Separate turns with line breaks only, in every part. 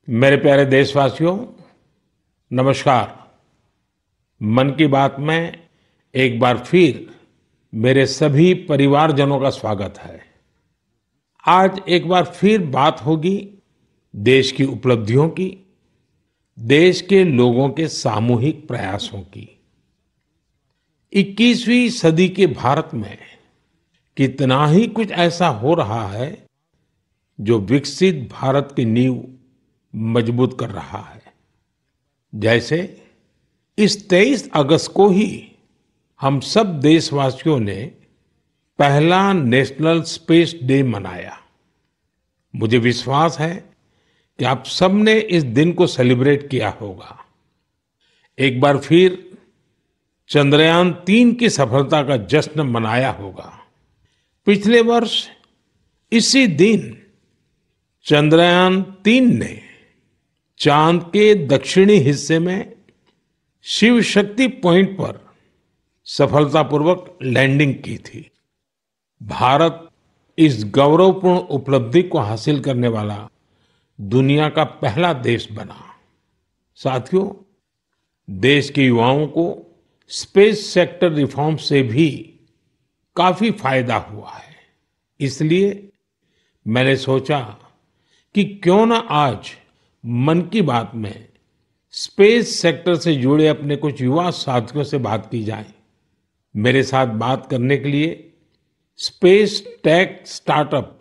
मेरे प्यारे देशवासियों, नमस्कार। मन की बात में एक बार फिर मेरे सभी परिवारजनों का स्वागत है। आज एक बार फिर बात होगी देश की उपलब्धियों की, देश के लोगों के सामूहिक प्रयासों की। 21वीं सदी के भारत में कितना ही कुछ ऐसा हो रहा है जो विकसित भारत की नींव मजबूत कर रहा है। जैसे इस 23 अगस्त को ही हम सब देशवासियों ने पहला नेशनल स्पेस डे मनाया। मुझे विश्वास है कि आप सबने इस दिन को सेलिब्रेट किया होगा। एक बार फिर चंद्रयान 3 की सफलता का जश्न मनाया होगा। पिछले वर्ष इसी दिन चंद्रयान 3 ने चांद के दक्षिणी हिस्से में शिव शक्ति पॉइंट पर सफलतापूर्वक लैंडिंग की थी। भारत इस गौरवपूर्ण उपलब्धि को हासिल करने वाला दुनिया का पहला देश बना। साथियों, देश के युवाओं को स्पेस सेक्टर रिफॉर्म से भी काफी फायदा हुआ है। इसलिए मैंने सोचा कि क्यों ना आज मन की बात में स्पेस सेक्टर से जुड़े अपने कुछ युवा साथियों से बात की जाए। मेरे साथ बात करने के लिए स्पेस टेक स्टार्टअप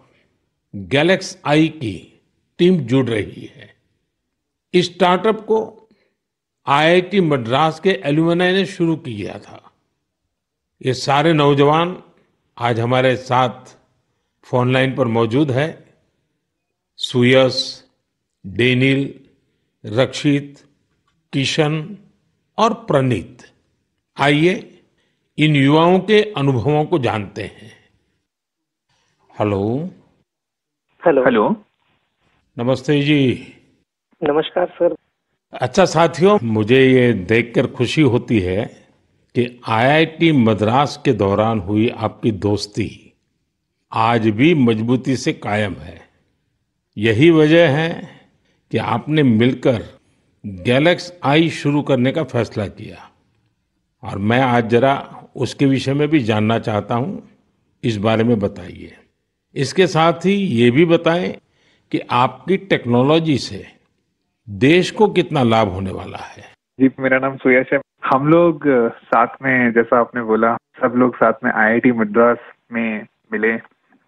गैलेक्स आई की टीम जुड़ रही है। इस स्टार्टअप को आईआईटी मद्रास के एलुमनाई ने शुरू किया था। ये सारे नौजवान आज हमारे साथ फोन लाइन पर मौजूद है। सुयश, डेनिल, रक्षित, किशन और प्रणीत। आइए इन युवाओं के अनुभवों को जानते हैं। हेलो।
हेलो।
हेलो।
नमस्ते जी।
नमस्कार सर।
अच्छा साथियों, मुझे ये देखकर खुशी होती है कि आईआईटी मद्रास के दौरान हुई आपकी दोस्ती आज भी मजबूती से कायम है। यही वजह है कि आपने मिलकर गैलेक्स आई शुरू करने का फैसला किया और मैं आज जरा उसके विषय में भी जानना चाहता हूं। इस बारे में बताइए। इसके साथ ही ये भी बताएं कि आपकी टेक्नोलॉजी से देश को कितना लाभ होने वाला है।
जी, मेरा नाम सुयश है। हम लोग साथ में, जैसा आपने बोला, सब लोग साथ में आईआईटी मद्रास में मिले।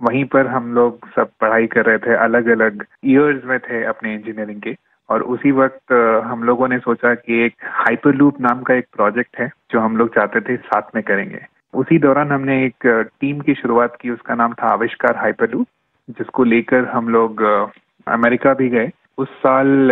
वहीं पर हम लोग सब पढ़ाई कर रहे थे, अलग अलग ईयर्स में थे अपने इंजीनियरिंग के। और उसी वक्त हम लोगों ने सोचा कि एक हाइपरलूप नाम का एक प्रोजेक्ट है जो हम लोग चाहते थे साथ में करेंगे। उसी दौरान हमने एक टीम की शुरुआत की, उसका नाम था आविष्कार हाइपरलूप, जिसको लेकर हम लोग अमेरिका भी गए। उस साल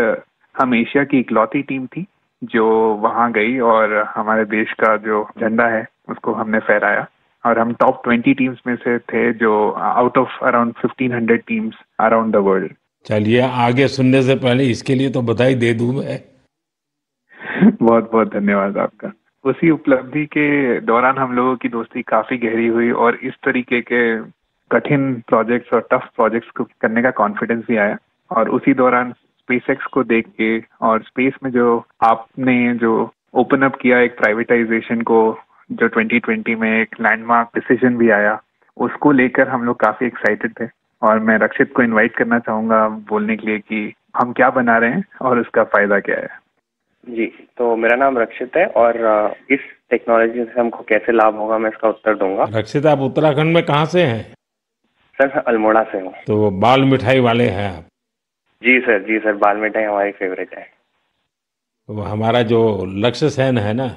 हम एशिया की इकलौती टीम थी जो वहां गई और हमारे देश का जो झंडा है उसको हमने फहराया। और हम टॉप 20 टीम्स में से थे, जो out of around 1500 teams around the world.
चलिए, आगे सुनने से पहले इसके लिए तो बधाई दे दूं मैं।
बहुत बहुत धन्यवाद आपका। उसी उपलब्धि के दौरान हम लोगों की दोस्ती काफी गहरी हुई और इस तरीके के कठिन प्रोजेक्ट्स और टफ प्रोजेक्ट्स को करने का कॉन्फिडेंस भी आया। और उसी दौरान स्पेसएक्स को देख के और स्पेस में जो आपने जो ओपन अप किया एक प्राइवेटाइजेशन को, जो 2020 में एक लैंडमार्क डिसीजन भी आया, उसको लेकर हम लोग काफी एक्साइटेड थे। और मैं रक्षित को इनवाइट करना चाहूंगा बोलने के लिए कि हम क्या बना रहे हैं और उसका फायदा क्या है।
जी, तो मेरा नाम रक्षित है और इस टेक्नोलॉजी से हमको कैसे लाभ होगा मैं इसका उत्तर दूंगा।
रक्षित, आप उत्तराखंड में कहाँ से हैं?
सर, मैं अल्मोड़ा से हूँ।
तो बाल मिठाई वाले हैं आप?
जी सर, बाल मिठाई हमारी फेवरेट है।
वो हमारा जो लक्ष्य सेन है ना,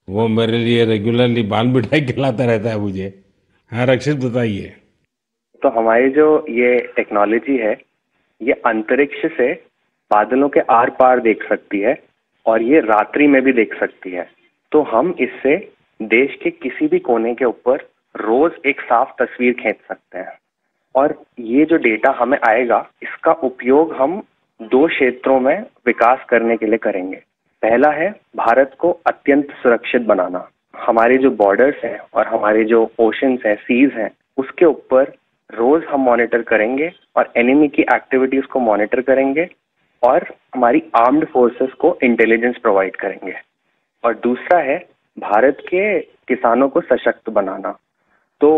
वो मेरे लिए रेगुलरली बाल मिठाई खिलाता रहता है मुझे। हाँ रक्षित, बताइए।
तो हमारी जो ये टेक्नोलॉजी है, ये अंतरिक्ष से बादलों के आर पार देख सकती है और ये रात्रि में भी देख सकती है। तो हम इससे देश के किसी भी कोने के ऊपर रोज एक साफ तस्वीर खींच सकते हैं। और ये जो डेटा हमें आएगा, इसका उपयोग हम 2 क्षेत्रों में विकास करने के लिए करेंगे। पहला है भारत को अत्यंत सुरक्षित बनाना। हमारे जो बॉर्डर्स हैं और हमारे जो ओशंस हैं, सीज हैं, उसके ऊपर रोज हम मॉनिटर करेंगे और एनिमी की एक्टिविटीज को मॉनिटर करेंगे और हमारी आर्म्ड फोर्सेस को इंटेलिजेंस प्रोवाइड करेंगे। और दूसरा है भारत के किसानों को सशक्त बनाना। तो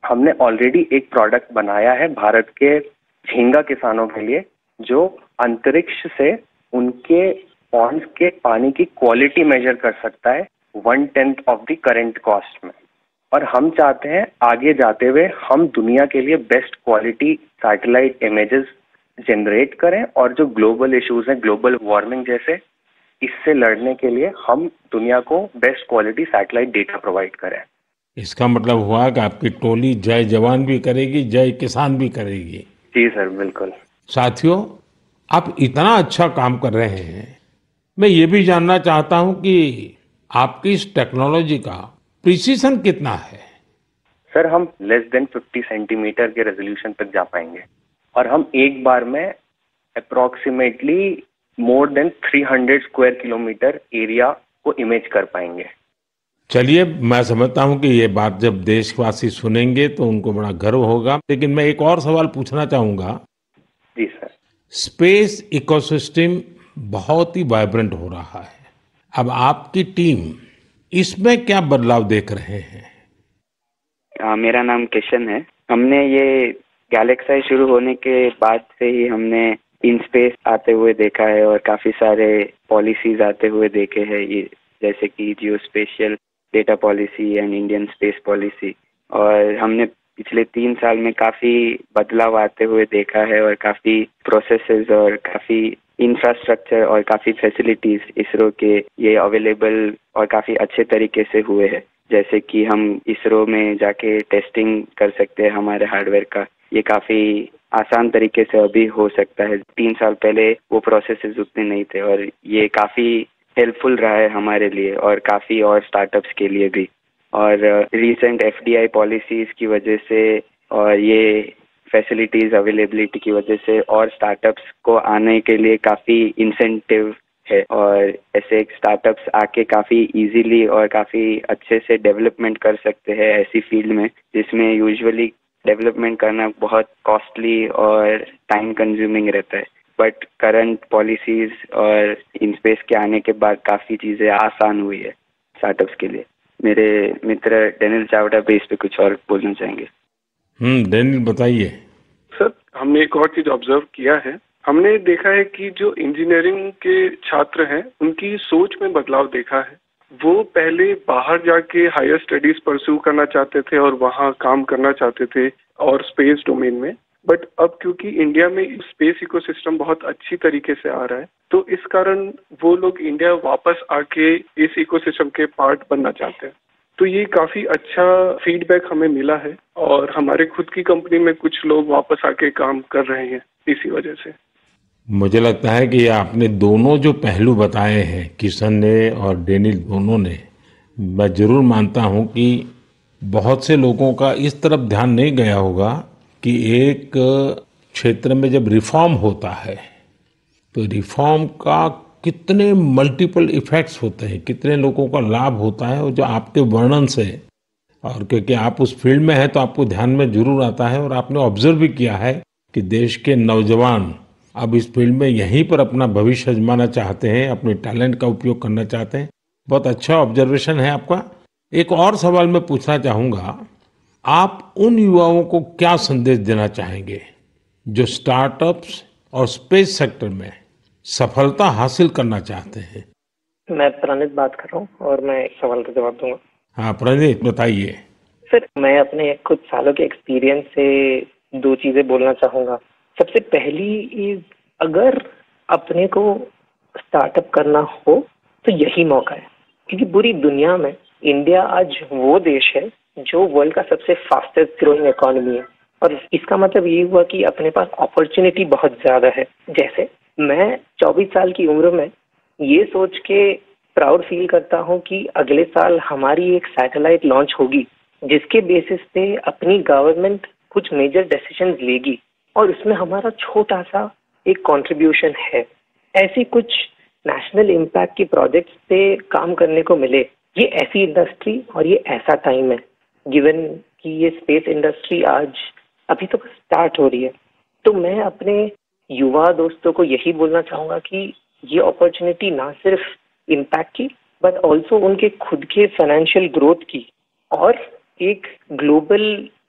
हमने ऑलरेडी एक प्रोडक्ट बनाया है भारत के झींगा किसानों के लिए, जो अंतरिक्ष से उनके पॉन्ड्स के पानी की क्वालिटी मेजर कर सकता है 1/10 ऑफ द करंट कॉस्ट में। और हम चाहते हैं आगे जाते हुए हम दुनिया के लिए best quality satellite images generate करें, और जो ग्लोबल इश्यूज हैं, ग्लोबल वार्मिंग जैसे, इससे लड़ने के लिए हम दुनिया को best quality satellite data provide करें।
इसका मतलब हुआ कि आपकी टोली जय जवान भी करेगी, जय किसान भी करेगी।
जी सर, बिल्कुल।
साथियों, आप इतना अच्छा काम कर रहे हैं, मैं ये भी जानना चाहता हूं कि आपकी इस टेक्नोलॉजी का प्रिसीजन कितना है?
सर, हम लेस देन 50 सेंटीमीटर के रेजोल्यूशन तक जा पाएंगे, और हम एक बार में approximately more than 300 square kilometre area को इमेज कर पाएंगे।
चलिए, मैं समझता हूं कि ये बात जब देशवासी सुनेंगे तो उनको बड़ा गर्व होगा। लेकिन मैं एक और सवाल पूछना चाहूंगा।
जी सर।
स्पेस इकोसिस्टम बहुत ही वाइब्रेंट हो रहा है। अब आपकी टीम इसमें क्या बदलाव देख रहे हैं?
मेरा नाम किशन है। हमने ये गैलेक्साई शुरू होने के बाद से ही हमने इन स्पेस आते हुए देखा है, और काफी सारे पॉलिसीज आते हुए देखे हैं, ये जैसे कि geospatial data policy and Indian space policy. और हमने पिछले 3 साल में काफी बदलाव आते हुए देखा है, और काफी प्रोसेसेस और काफी इंफ्रास्ट्रक्चर और काफी फैसिलिटीज इसरो के ये अवेलेबल और काफी अच्छे तरीके से हुए हैं। जैसे कि हम इसरो में जाके टेस्टिंग कर सकते हैं हमारे हार्डवेयर का, ये काफी आसान तरीके से अभी हो सकता है। 3 साल पहले वो प्रोसेसेस उतने नहीं थे, और ये काफी हेल्पफुल रहा है हमारे लिए और काफी और स्टार्टअप्स के लिए भी। और रिसेंट एफडीआई पॉलिसीज की वजह से और ये फैसिलिटीज अवेलेबिलिटी की वजह से और स्टार्टअप्स को आने के लिए काफी इंसेंटिव है, और ऐसे स्टार्टअप्स आके काफी इजीली और काफी अच्छे से डेवलपमेंट कर सकते हैं ऐसी फील्ड में जिसमें यूजुअली डेवलपमेंट करना बहुत कॉस्टली और टाइम कंज्यूमिंग रहता है। बट करंट पॉलिसीज और इन स्पेस के आने के बाद काफी चीजें आसान हुई है स्टार्टअप्स के लिए। मेरे मित्र डेनियल चावड़ा भी इस पे कुछ और बोलना चाहेंगे।
डेनियल, बताइए।
सर, हमने एक और चीज ऑब्जर्व किया है। हमने देखा है कि जो इंजीनियरिंग के छात्र हैं उनकी सोच में बदलाव देखा है। वो पहले बाहर जाके हायर स्टडीज परस्यू करना चाहते थे और वहाँ काम करना चाहते थे और स्पेस डोमेन में, बट अब क्योंकि इंडिया में स्पेस इकोसिस्टम बहुत अच्छी तरीके से आ रहा है, तो इस कारण वो लोग इंडिया वापस आके इस इकोसिस्टम के पार्ट बनना चाहते हैं। तो ये काफी अच्छा फीडबैक हमें मिला है, और हमारे खुद की कंपनी में कुछ लोग वापस आके काम कर रहे हैं इसी वजह से।
मुझे लगता है कि आपने दोनों जो पहलू बताए हैं, किशन ने और डेनियल दोनों ने, मैं जरूर मानता हूं कि बहुत से लोगों का इस तरफ ध्यान नहीं गया होगा कि एक क्षेत्र में जब रिफॉर्म होता है तो रिफॉर्म का कितने मल्टीपल इफेक्ट्स होते हैं, कितने लोगों का लाभ होता है, और जो आपके वर्णन से, और क्योंकि आप उस फील्ड में हैं तो आपको ध्यान में जरूर आता है, और आपने ऑब्जर्व भी किया है कि देश के नौजवान अब इस फील्ड में यहीं पर अपना भविष्य आजमाना चाहते हैं, अपने टैलेंट का उपयोग करना चाहते हैं। बहुत अच्छा ऑब्जर्वेशन है आपका। एक और सवाल मैं पूछना चाहूंगा, आप उन युवाओं को क्या संदेश देना चाहेंगे जो स्टार्टअप्स और स्पेस सेक्टर में सफलता हासिल करना चाहते हैं?
मैं प्रणीत बात कर रहा हूँ और मैं एक सवाल का जवाब दूंगा।
हाँ प्रणीत, बताइए।
सर, मैं अपने कुछ सालों के एक्सपीरियंस से 2 चीजें बोलना चाहूंगा। सबसे पहली इज, अगर अपने को स्टार्टअप करना हो तो यही मौका है, क्योंकि पूरी दुनिया में इंडिया आज वो देश है जो वर्ल्ड का सबसे फास्टेस्ट ग्रोइंग इकोनॉमी है, और इसका मतलब ये हुआ कि अपने पास अपॉर्चुनिटी बहुत ज्यादा है। जैसे मैं 24 साल की उम्र में ये सोच के प्राउड फील करता हूँ कि अगले साल हमारी एक सैटेलाइट लॉन्च होगी जिसके बेसिस पे अपनी गवर्नमेंट कुछ मेजर डिसीजंस लेगी, और उसमें हमारा छोटा सा एक कंट्रीब्यूशन है। ऐसी कुछ नेशनल इम्पैक्ट की प्रोजेक्ट्स पे काम करने को मिले, ये ऐसी इंडस्ट्री और ये ऐसा टाइम है, गिवन कि ये स्पेस इंडस्ट्री आज अभी तो स्टार्ट हो रही है। तो मैं अपने युवा दोस्तों को यही बोलना चाहूंगा कि ये अपॉर्चुनिटी ना सिर्फ इम्पैक्ट की बट ऑल्सो उनके खुद के फाइनेंशियल ग्रोथ की और एक ग्लोबल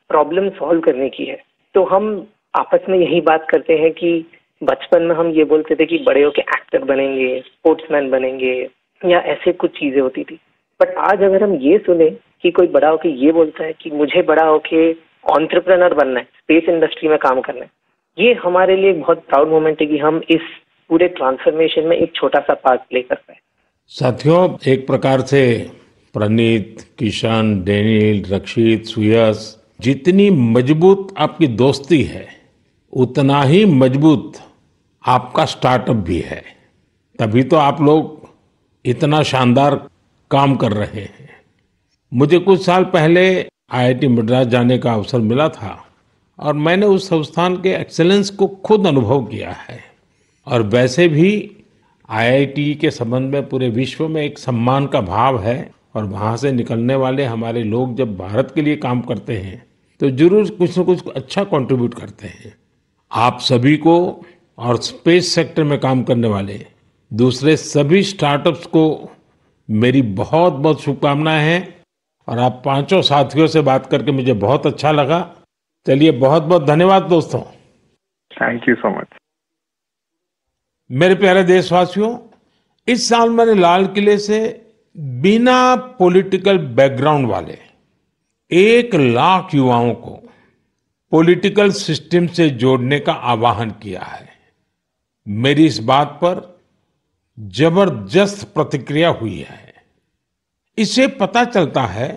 प्रॉब्लम सॉल्व करने की है। तो हम आपस में यही बात करते हैं कि बचपन में हम ये बोलते थे कि बड़े होके एक्टर बनेंगे, स्पोर्ट्समैन बनेंगे या ऐसे कुछ चीजें होती थी। बट आज अगर हम ये सुने कि कोई बड़ा होके ये बोलता है कि मुझे बड़ा होके एंटरप्रेन्योर बनना है, स्पेस इंडस्ट्री में काम करना है, ये हमारे लिए बहुत प्राउड मोमेंट है कि हम इस पूरे ट्रांसफॉर्मेशन में एक छोटा सा पार्ट प्ले कर पाए।
साथियों, एक प्रकार से प्रणीत, किशन, डेनिल, रक्षित, सुयश, जितनी मजबूत आपकी दोस्ती है उतना ही मजबूत आपका स्टार्टअप भी है। तभी तो आप लोग इतना शानदार काम कर रहे हैं। मुझे कुछ साल पहले आईआईटी मद्रास जाने का अवसर मिला था और मैंने उस संस्थान के एक्सेलेंस को खुद अनुभव किया है। और वैसे भी आईआईटी के संबंध में पूरे विश्व में एक सम्मान का भाव है और वहां से निकलने वाले हमारे लोग जब भारत के लिए काम करते हैं तो जरूर कुछ न कुछ अच्छा कंट्रीब्यूट करते हैं। आप सभी को और स्पेस सेक्टर में काम करने वाले दूसरे सभी स्टार्टअप्स को मेरी बहुत बहुत शुभकामनाएं हैं। और आप पांचों साथियों से बात करके मुझे बहुत अच्छा लगा। चलिए, बहुत बहुत धन्यवाद दोस्तों।
Thank you so much.
मेरे प्यारे देशवासियों, इस साल मैंने लाल किले से बिना पॉलिटिकल बैकग्राउंड वाले 1 लाख युवाओं को पॉलिटिकल सिस्टम से जोड़ने का आह्वान किया है। मेरी इस बात पर जबरदस्त प्रतिक्रिया हुई है। इससे पता चलता है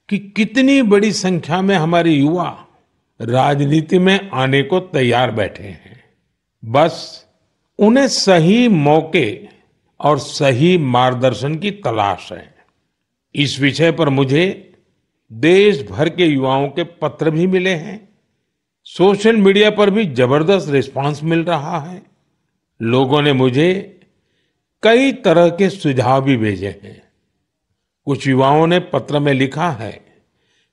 कि कितनी बड़ी संख्या में हमारे युवा राजनीति में आने को तैयार बैठे हैं। बस उन्हें सही मौके और सही मार्गदर्शन की तलाश है। इस विषय पर मुझे देश भर के युवाओं के पत्र भी मिले हैं। सोशल मीडिया पर भी जबरदस्त रिस्पांस मिल रहा है। लोगों ने मुझे कई तरह के सुझाव भी भेजे हैं। कुछ युवाओं ने पत्र में लिखा है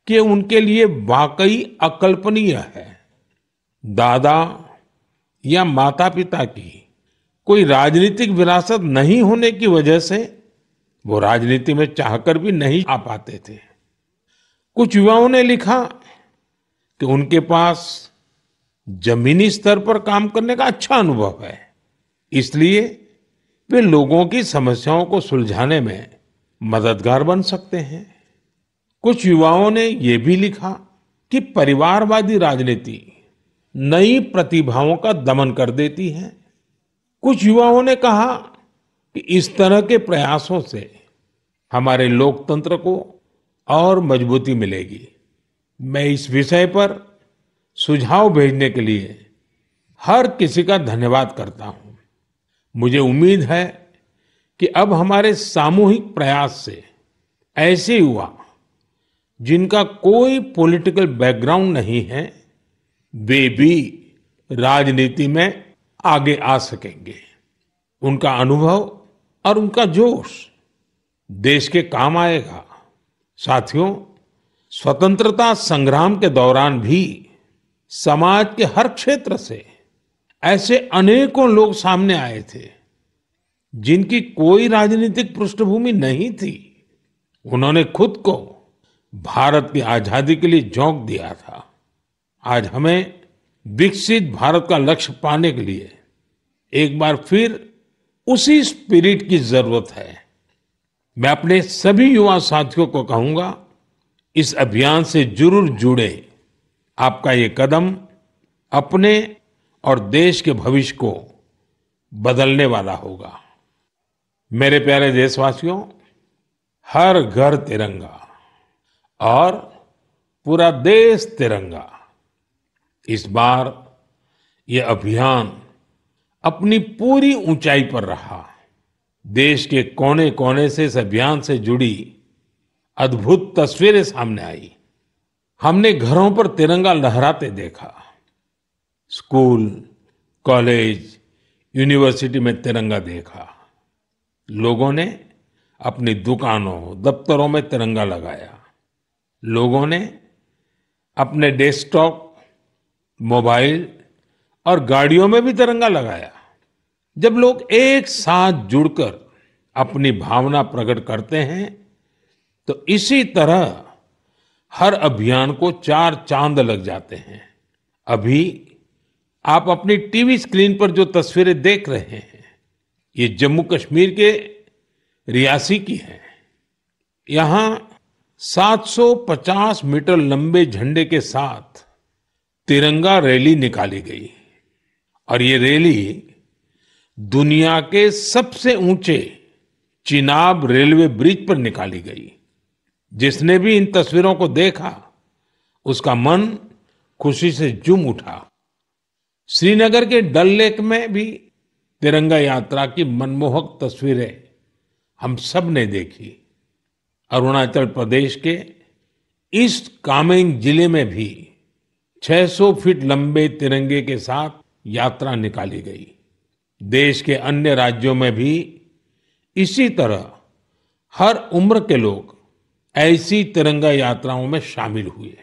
कि उनके लिए वाकई अकल्पनीय है दादा या माता पिता की कोई राजनीतिक विरासत नहीं होने की वजह से वो राजनीति में चाहकर भी नहीं आ पाते थे। कुछ युवाओं ने लिखा कि उनके पास जमीनी स्तर पर काम करने का अच्छा अनुभव है, इसलिए वे लोगों की समस्याओं को सुलझाने में मददगार बन सकते हैं। कुछ युवाओं ने ये भी लिखा कि परिवारवादी राजनीति नई प्रतिभाओं का दमन कर देती है। कुछ युवाओं ने कहा कि इस तरह के प्रयासों से हमारे लोकतंत्र को और मजबूती मिलेगी। मैं इस विषय पर सुझाव भेजने के लिए हर किसी का धन्यवाद करता हूं। मुझे उम्मीद है कि अब हमारे सामूहिक प्रयास से ऐसे युवा जिनका कोई पॉलिटिकल बैकग्राउंड नहीं है वे भी राजनीति में आगे आ सकेंगे। उनका अनुभव और उनका जोश देश के काम आएगा। साथियों, स्वतंत्रता संग्राम के दौरान भी समाज के हर क्षेत्र से ऐसे अनेकों लोग सामने आए थे जिनकी कोई राजनीतिक पृष्ठभूमि नहीं थी। उन्होंने खुद को भारत की आजादी के लिए झोंक दिया था। आज हमें विकसित भारत का लक्ष्य पाने के लिए एक बार फिर उसी स्पिरिट की जरूरत है। मैं अपने सभी युवा साथियों को कहूंगा, इस अभियान से जरूर जुड़े। आपका ये कदम अपने और देश के भविष्य को बदलने वाला होगा। मेरे प्यारे देशवासियों, हर घर तिरंगा और पूरा देश तिरंगा। इस बार ये अभियान अपनी पूरी ऊंचाई पर रहा। देश के कोने कोने से इस अभियान से जुड़ी अद्भुत तस्वीरें सामने आई। हमने घरों पर तिरंगा लहराते देखा, स्कूल, कॉलेज, यूनिवर्सिटी में तिरंगा देखा। लोगों ने अपनी दुकानों, दफ्तरों में तिरंगा लगाया। लोगों ने अपने डेस्कटॉप, मोबाइल और गाड़ियों में भी तिरंगा लगाया। जब लोग एक साथ जुड़कर अपनी भावना प्रकट करते हैं, तो इसी तरह हर अभियान को 4 चांद लग जाते हैं। अभी आप अपनी टीवी स्क्रीन पर जो तस्वीरें देख रहे हैं, ये जम्मू कश्मीर के रियासी की हैं। यहाँ 750 मीटर लंबे झंडे के साथ तिरंगा रैली निकाली गई और ये रैली दुनिया के सबसे ऊंचे चिनाब रेलवे ब्रिज पर निकाली गई। जिसने भी इन तस्वीरों को देखा, उसका मन खुशी से झूम उठा। श्रीनगर के डल लेक में भी तिरंगा यात्रा की मनमोहक तस्वीरें हम सब ने देखी। अरुणाचल प्रदेश के ईस्ट कामेंग जिले में भी 600 फीट लंबे तिरंगे के साथ यात्रा निकाली गई। देश के अन्य राज्यों में भी इसी तरह हर उम्र के लोग ऐसी तिरंगा यात्राओं में शामिल हुए।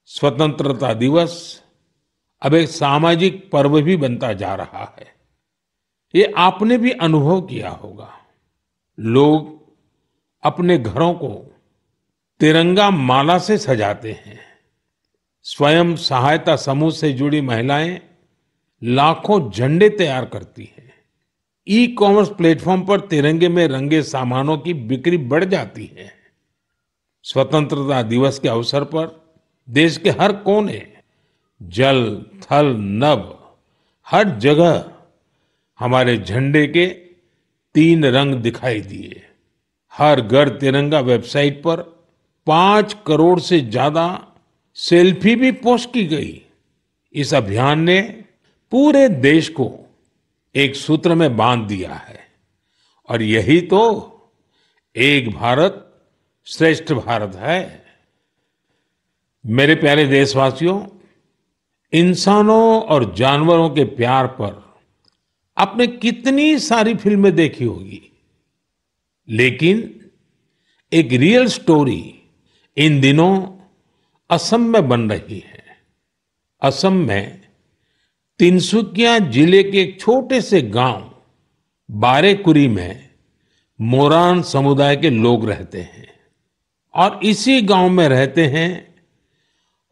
स्वतंत्रता दिवस अब एक सामाजिक पर्व भी बनता जा रहा है। ये आपने भी अनुभव किया होगा। लोग अपने घरों को तिरंगा माला से सजाते हैं। स्वयं सहायता समूह से जुड़ी महिलाएं लाखों झंडे तैयार करती हैं। ई कॉमर्स प्लेटफॉर्म पर तिरंगे में रंगे सामानों की बिक्री बढ़ जाती है। स्वतंत्रता दिवस के अवसर पर देश के हर कोने, जल, थल, नभ, हर जगह हमारे झंडे के 3 रंग दिखाई दिए। हर घर तिरंगा वेबसाइट पर 5 करोड़ से ज्यादा सेल्फी भी पोस्ट की गई। इस अभियान ने पूरे देश को एक सूत्र में बांध दिया है और यही तो एक भारत श्रेष्ठ भारत है। मेरे प्यारे देशवासियों, इंसानों और जानवरों के प्यार पर आपने कितनी सारी फिल्में देखी होगी, लेकिन एक रियल स्टोरी इन दिनों असम में बन रही है। असम में तिनसुकिया जिले के एक छोटे से गांव बारेकुरी में मोरान समुदाय के लोग रहते हैं और इसी गांव में रहते हैं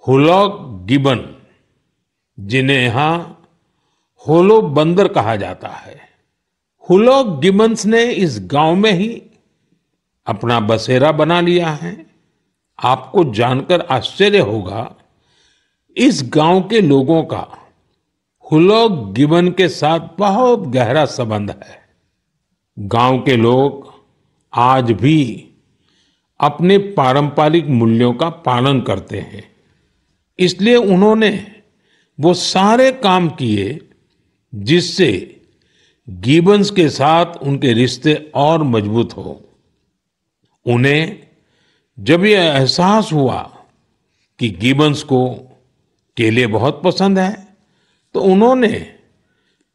हुलॉक गिबन, जिन्हें यहां होलो बंदर कहा जाता है। हुलॉक गिबन्स ने इस गांव में ही अपना बसेरा बना लिया है। आपको जानकर आश्चर्य होगा, इस गांव के लोगों का हुलॉक गिबन के साथ बहुत गहरा संबंध है। गांव के लोग आज भी अपने पारंपरिक मूल्यों का पालन करते हैं, इसलिए उन्होंने वो सारे काम किए जिससे गिबन्स के साथ उनके रिश्ते और मजबूत हो। उन्हें जब ये एहसास हुआ कि गिबन्स को केले बहुत पसंद है, तो उन्होंने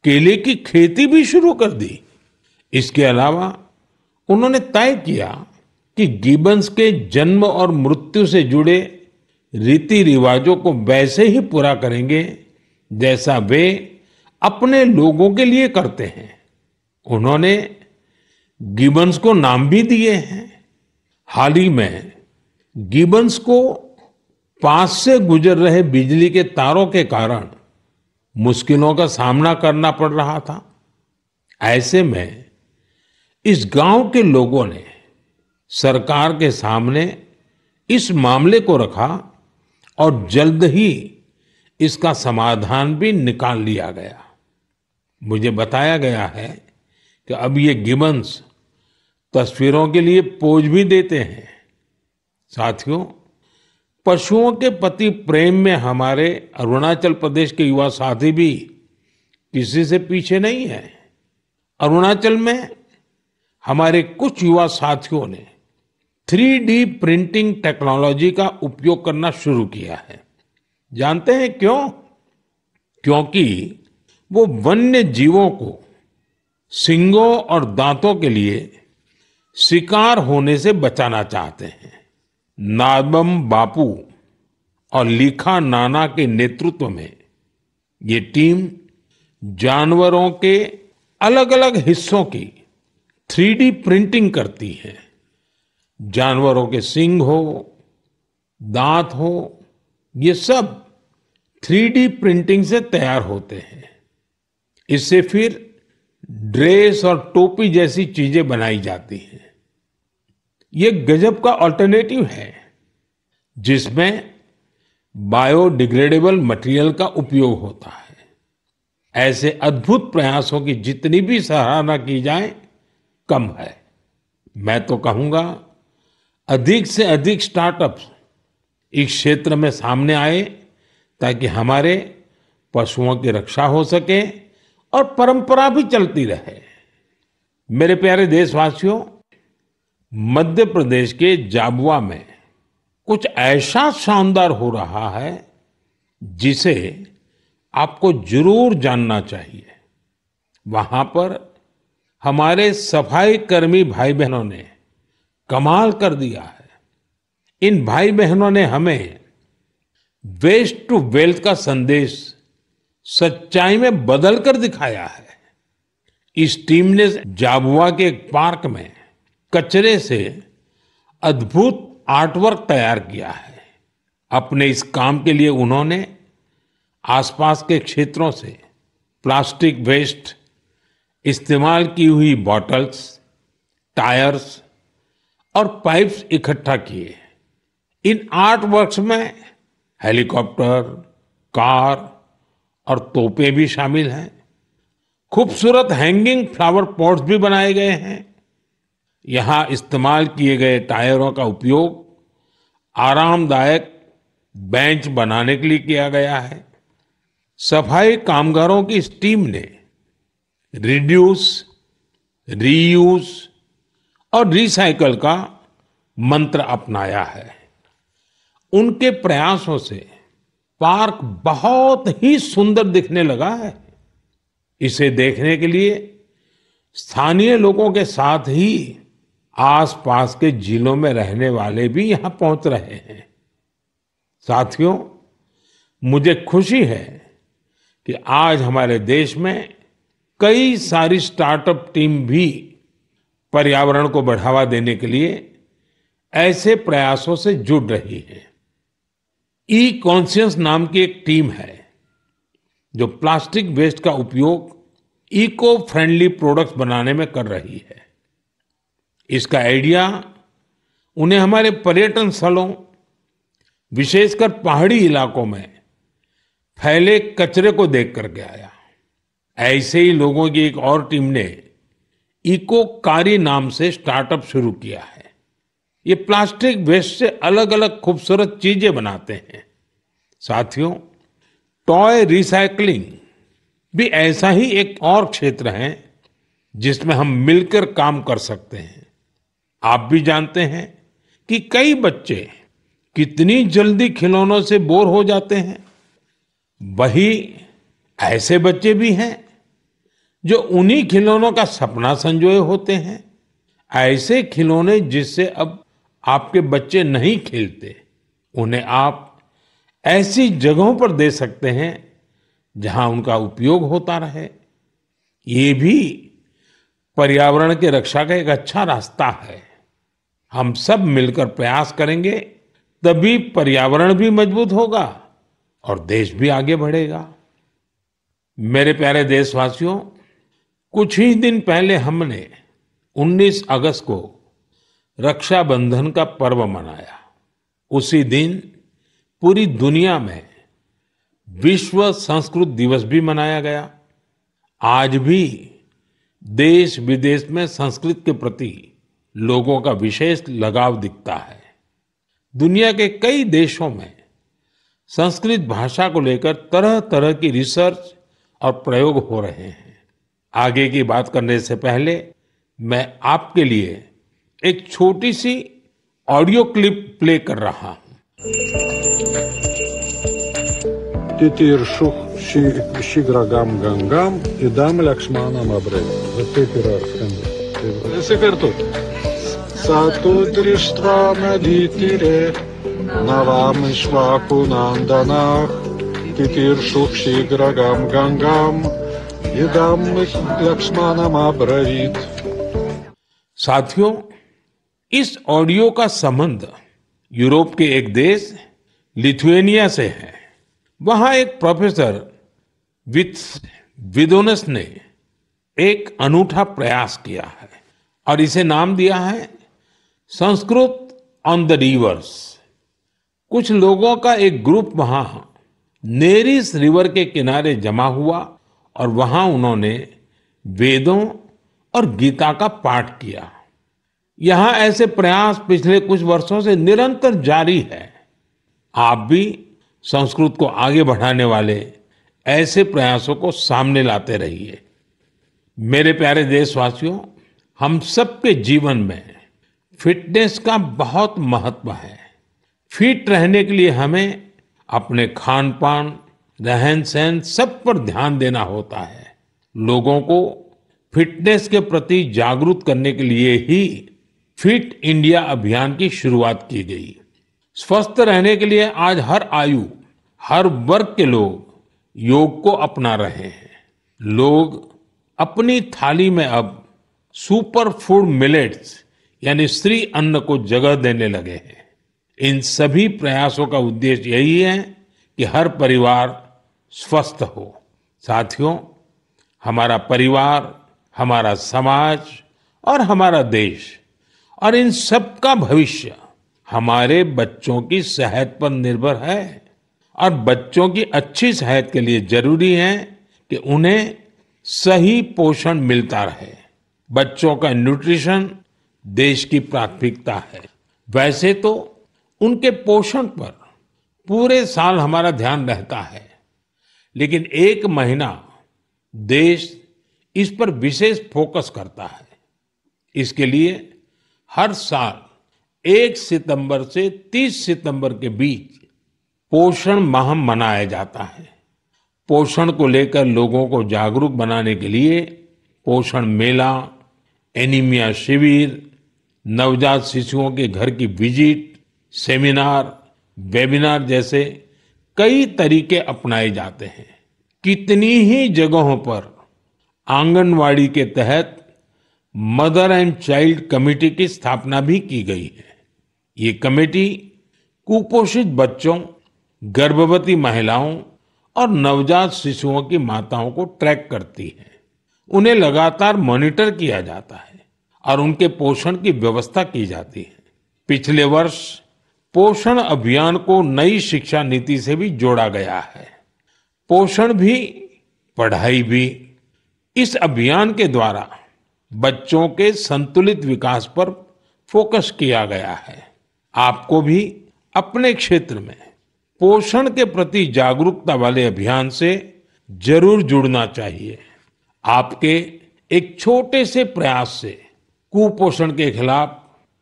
केले की खेती भी शुरू कर दी। इसके अलावा उन्होंने तय किया कि गिबन्स के जन्म और मृत्यु से जुड़े रीति रिवाजों को वैसे ही पूरा करेंगे जैसा वे अपने लोगों के लिए करते हैं। उन्होंने गिबन्स को नाम भी दिए हैं। हाल ही में गिबन्स को पास से गुजर रहे बिजली के तारों के कारण मुश्किलों का सामना करना पड़ रहा था। ऐसे में इस गांव के लोगों ने सरकार के सामने इस मामले को रखा और जल्द ही इसका समाधान भी निकाल लिया गया। मुझे बताया गया है कि अब ये गिबन्स तस्वीरों के लिए पोज भी देते हैं। साथियों, पशुओं के प्रति प्रेम में हमारे अरुणाचल प्रदेश के युवा साथी भी किसी से पीछे नहीं है। अरुणाचल में हमारे कुछ युवा साथियों ने 3D प्रिंटिंग टेक्नोलॉजी का उपयोग करना शुरू किया है। जानते हैं क्यों? क्योंकि वो वन्य जीवों को सींगों और दांतों के लिए शिकार होने से बचाना चाहते हैं। नाबम बापू और लीखा नाना के नेतृत्व में ये टीम जानवरों के अलग अलग हिस्सों की 3D प्रिंटिंग करती है। जानवरों के सींग हो, दांत हो, ये सब 3D प्रिंटिंग से तैयार होते हैं। इससे फिर ड्रेस और टोपी जैसी चीजें बनाई जाती हैं। ये गजब का अल्टरनेटिव है जिसमें बायोडिग्रेडेबल मटेरियल का उपयोग होता है। ऐसे अद्भुत प्रयासों की जितनी भी सराहना की जाए कम है। मैं तो कहूंगा अधिक से अधिक स्टार्टअप्स इस क्षेत्र में सामने आए ताकि हमारे पशुओं की रक्षा हो सके और परंपरा भी चलती रहे। मेरे प्यारे देशवासियों, मध्य प्रदेश के झाबुआ में कुछ ऐसा शानदार हो रहा है जिसे आपको जरूर जानना चाहिए। वहां पर हमारे सफाई कर्मी भाई बहनों ने कमाल कर दिया है। इन भाई बहनों ने हमें वेस्ट टू वेल्थ का संदेश सच्चाई में बदल कर दिखाया है। इस टीम ने झाबुआ के एक पार्क में कचरे से अद्भुत आर्टवर्क तैयार किया है। अपने इस काम के लिए उन्होंने आसपास के क्षेत्रों से प्लास्टिक वेस्ट, इस्तेमाल की हुई बॉटल्स, टायर्स और पाइप्स इकट्ठा किए। इन आर्ट वर्क्स में हेलीकॉप्टर, कार और तोपें भी शामिल हैं। खूबसूरत हैंगिंग फ्लावर पॉट्स भी बनाए गए हैं। यहां इस्तेमाल किए गए टायरों का उपयोग आरामदायक बेंच बनाने के लिए किया गया है। सफाई कामगारों की इस टीम ने रिड्यूस, रीयूज और रिसाइकल का मंत्र अपनाया है। उनके प्रयासों से पार्क बहुत ही सुंदर दिखने लगा है। इसे देखने के लिए स्थानीय लोगों के साथ ही आसपास के जिलों में रहने वाले भी यहां पहुंच रहे हैं। साथियों, मुझे खुशी है कि आज हमारे देश में कई सारी स्टार्टअप टीम भी पर्यावरण को बढ़ावा देने के लिए ऐसे प्रयासों से जुड़ रही है। ई कॉन्शियस नाम की एक टीम है जो प्लास्टिक वेस्ट का उपयोग इको फ्रेंडली प्रोडक्ट्स बनाने में कर रही है। इसका आइडिया उन्हें हमारे पर्यटन स्थलों, विशेषकर पहाड़ी इलाकों में फैले कचरे को देख करके आया। ऐसे ही लोगों की एक और टीम ने इको कारी नाम से स्टार्टअप शुरू किया है। ये प्लास्टिक वेस्ट से अलग अलग खूबसूरत चीजें बनाते हैं। साथियों, टॉय रिसाइकलिंग भी ऐसा ही एक और क्षेत्र है जिसमें हम मिलकर काम कर सकते हैं। आप भी जानते हैं कि कई बच्चे कितनी जल्दी खिलौनों से बोर हो जाते हैं। वही ऐसे बच्चे भी हैं जो उन्हीं खिलौनों का सपना संजोए होते हैं। ऐसे खिलौने जिससे अब आपके बच्चे नहीं खेलते, उन्हें आप ऐसी जगहों पर दे सकते हैं जहां उनका उपयोग होता रहे। ये भी पर्यावरण की रक्षा का एक अच्छा रास्ता है। हम सब मिलकर प्रयास करेंगे तभी पर्यावरण भी मजबूत होगा और देश भी आगे बढ़ेगा। मेरे प्यारे देशवासियों, कुछ ही दिन पहले हमने 19 अगस्त को रक्षाबंधन का पर्व मनाया। उसी दिन पूरी दुनिया में विश्व संस्कृत दिवस भी मनाया गया। आज भी देश विदेश में संस्कृत के प्रति लोगों का विशेष लगाव दिखता है। दुनिया के कई देशों में संस्कृत भाषा को लेकर तरह तरह की रिसर्च और प्रयोग हो रहे हैं। आगे की बात करने से पहले मैं आपके लिए एक छोटी सी ऑडियो क्लिप प्ले कर रहा हूं।
Титиршух шиграгам гангам идам лакшманам абре. Вот ты пирар. Секарту. Сатудриштва надитире навам шваку нанданах तितीर्षु शीघ्रगाम गंगाम इदम लक्ष्मणम अब्रवीत।
साथियों, इस ऑडियो का संबंध यूरोप के एक देश लिथुएनिया से है। वहां एक प्रोफेसर विदोनस ने एक अनूठा प्रयास किया है और इसे नाम दिया है संस्कृत ऑन द रिवर्स। कुछ लोगों का एक ग्रुप वहां नेरिस रिवर के किनारे जमा हुआ और वहां उन्होंने वेदों और गीता का पाठ किया। यहां ऐसे प्रयास पिछले कुछ वर्षों से निरंतर जारी है। आप भी संस्कृत को आगे बढ़ाने वाले ऐसे प्रयासों को सामने लाते रहिए। मेरे प्यारे देशवासियों, हम सबके जीवन में फिटनेस का बहुत महत्व है। फिट रहने के लिए हमें अपने खान पान, रहन सहन सब पर ध्यान देना होता है। लोगों को फिटनेस के प्रति जागरूक करने के लिए ही फिट इंडिया अभियान की शुरुआत की गई। स्वस्थ रहने के लिए आज हर आयु, हर वर्ग के लोग योग को अपना रहे हैं। लोग अपनी थाली में अब सुपर फूड मिलेट्स यानी श्री अन्न को जगह देने लगे हैं। इन सभी प्रयासों का उद्देश्य यही है कि हर परिवार स्वस्थ हो। साथियों, हमारा परिवार, हमारा समाज और हमारा देश और इन सब का भविष्य हमारे बच्चों की सेहत पर निर्भर है और बच्चों की अच्छी सेहत के लिए जरूरी है कि उन्हें सही पोषण मिलता रहे। बच्चों का न्यूट्रिशन देश की प्राथमिकता है। वैसे तो उनके पोषण पर पूरे साल हमारा ध्यान रहता है, लेकिन एक महीना देश इस पर विशेष फोकस करता है। इसके लिए हर साल 1 सितंबर से 30 सितंबर के बीच पोषण माह मनाया जाता है। पोषण को लेकर लोगों को जागरूक बनाने के लिए पोषण मेला, एनीमिया शिविर, नवजात शिशुओं के घर की विजिट, सेमिनार, वेबिनार जैसे कई तरीके अपनाए जाते हैं। कितनी ही जगहों पर आंगनवाड़ी के तहत मदर एंड चाइल्ड कमेटी की स्थापना भी की गई है। ये कमेटी कुपोषित बच्चों, गर्भवती महिलाओं और नवजात शिशुओं की माताओं को ट्रैक करती है। उन्हें लगातार मॉनिटर किया जाता है और उनके पोषण की व्यवस्था की जाती है। पिछले वर्ष पोषण अभियान को नई शिक्षा नीति से भी जोड़ा गया है। पोषण भी, पढ़ाई भी। इस अभियान के द्वारा बच्चों के संतुलित विकास पर फोकस किया गया है। आपको भी अपने क्षेत्र में पोषण के प्रति जागरूकता वाले अभियान से जरूर जुड़ना चाहिए। आपके एक छोटे से प्रयास से कुपोषण के खिलाफ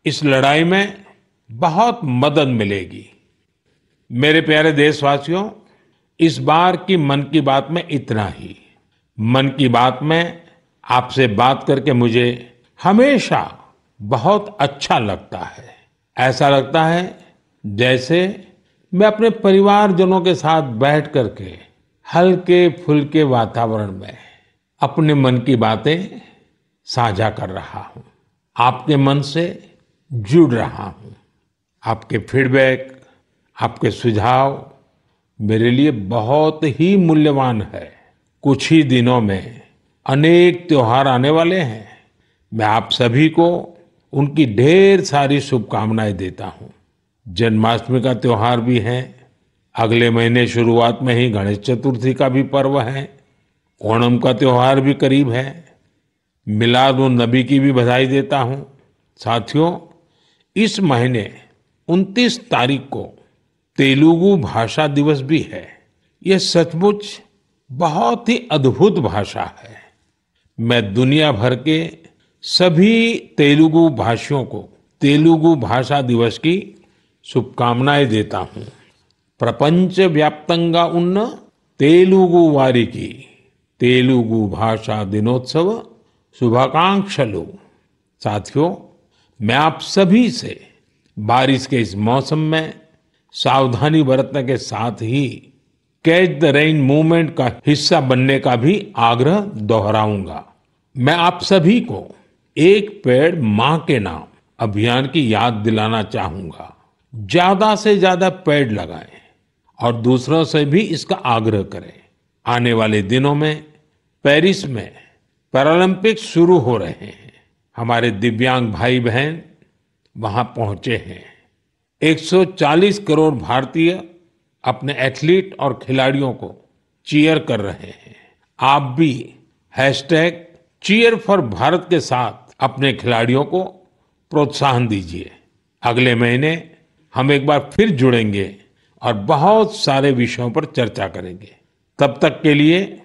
इस लड़ाई में बहुत मदद मिलेगी। मेरे प्यारे देशवासियों, इस बार की मन की बात में इतना ही। मन की बात में आपसे बात करके मुझे हमेशा बहुत अच्छा लगता है। ऐसा लगता है जैसे मैं अपने परिवारजनों के साथ बैठ करके हल्के फुल्के वातावरण में अपने मन की बातें साझा कर रहा हूं, आपके मन से जुड़ रहा हूं। आपके फीडबैक, आपके सुझाव मेरे लिए बहुत ही मूल्यवान है। कुछ ही दिनों में अनेक त्योहार आने वाले हैं। मैं आप सभी को उनकी ढेर सारी शुभकामनाएं देता हूं। जन्माष्टमी का त्योहार भी है। अगले महीने शुरुआत में ही गणेश चतुर्थी का भी पर्व है। ओणम का त्योहार भी करीब है। मिलाद उन नबी की भी बधाई देता हूं। साथियों, इस महीने 29 तारीख को तेलुगु भाषा दिवस भी है। यह सचमुच बहुत ही अद्भुत भाषा है। मैं दुनिया भर के सभी तेलुगु भाषियों को तेलुगु भाषा दिवस की शुभकामनाएं देता हूं। प्रपंच व्याप्तंगा उन्न तेलुगु वारिकी तेलुगु भाषा दिनोत्सव शुभाकांक्षलु। साथियों, मैं आप सभी से बारिश के इस मौसम में सावधानी बरतने के साथ ही कैच द रेन मूवमेंट का हिस्सा बनने का भी आग्रह दोहराऊंगा। मैं आप सभी को एक पेड़ मां के नाम अभियान की याद दिलाना चाहूंगा। ज्यादा से ज्यादा पेड़ लगाएं और दूसरों से भी इसका आग्रह करें। आने वाले दिनों में पेरिस में पैरालंपिक्स शुरू हो रहे हैं। हमारे दिव्यांग भाई बहन वहां पहुंचे हैं। 140 करोड़ भारतीय अपने एथलीट और खिलाड़ियों को चीयर कर रहे हैं। आप भी #Cheer4Bharat के साथ अपने खिलाड़ियों को प्रोत्साहन दीजिए। अगले महीने हम एक बार फिर जुड़ेंगे और बहुत सारे विषयों पर चर्चा करेंगे। तब तक के लिए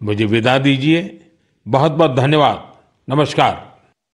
मुझे विदा दीजिए। बहुत बहुत धन्यवाद। नमस्कार।